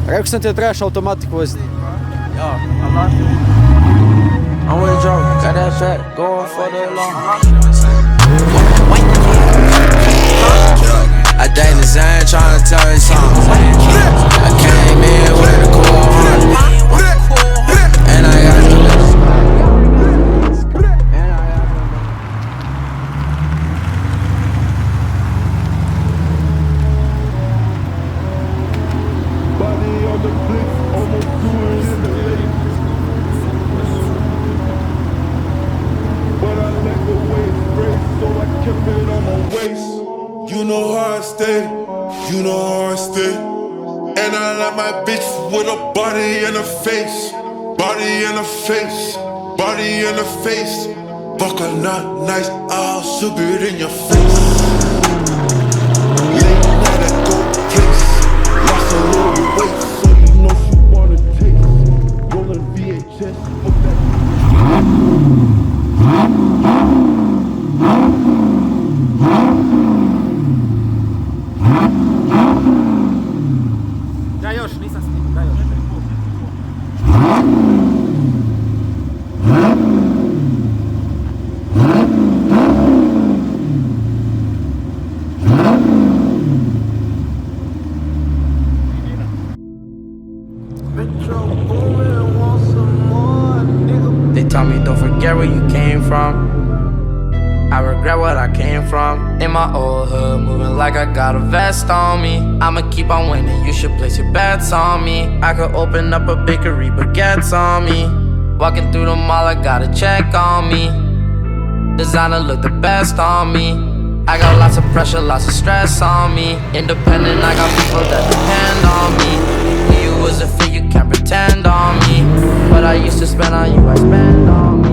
Рекснути треш автоматик возить. I'm with Joe, got that fat, going for the long. I think the same, tryna tell you something. I came in with a cool heart, and I got the list. Body on the blitz, almost doing it in the late. But I let the waves break, so I kept it on my waist. You know how I stay, you know how I stay. And I like my bitch with a body and a face. Body and a face, body and a face. Fuck her not nice, I'll shoot it in your face. Late night at go place. Lost a little weight, so you know she wanna taste. Rolling VHS, fuck that. Даешь, не со спины, даешь. They tell me don't forget where you came from. I regret what I came from. In my old hood, moving like I got a vest on me. I'ma keep on winning, you should place your bets on me. I could open up a bakery, baguettes on me. Walking through the mall, I got a check on me. Designer look the best on me. I got lots of pressure, lots of stress on me. Independent, I got people that depend on me. When you was a fit, you can't pretend on me. What I used to spend on you, I spend on me.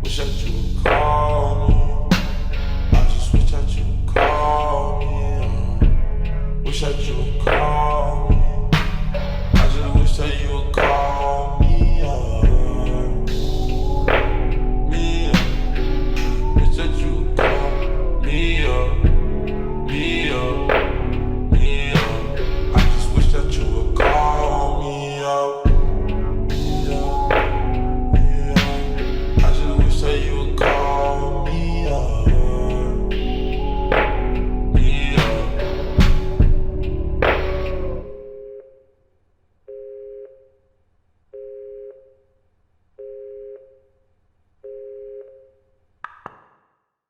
Wish that you would call me. I just wish that you would call me. Wish that you would call me.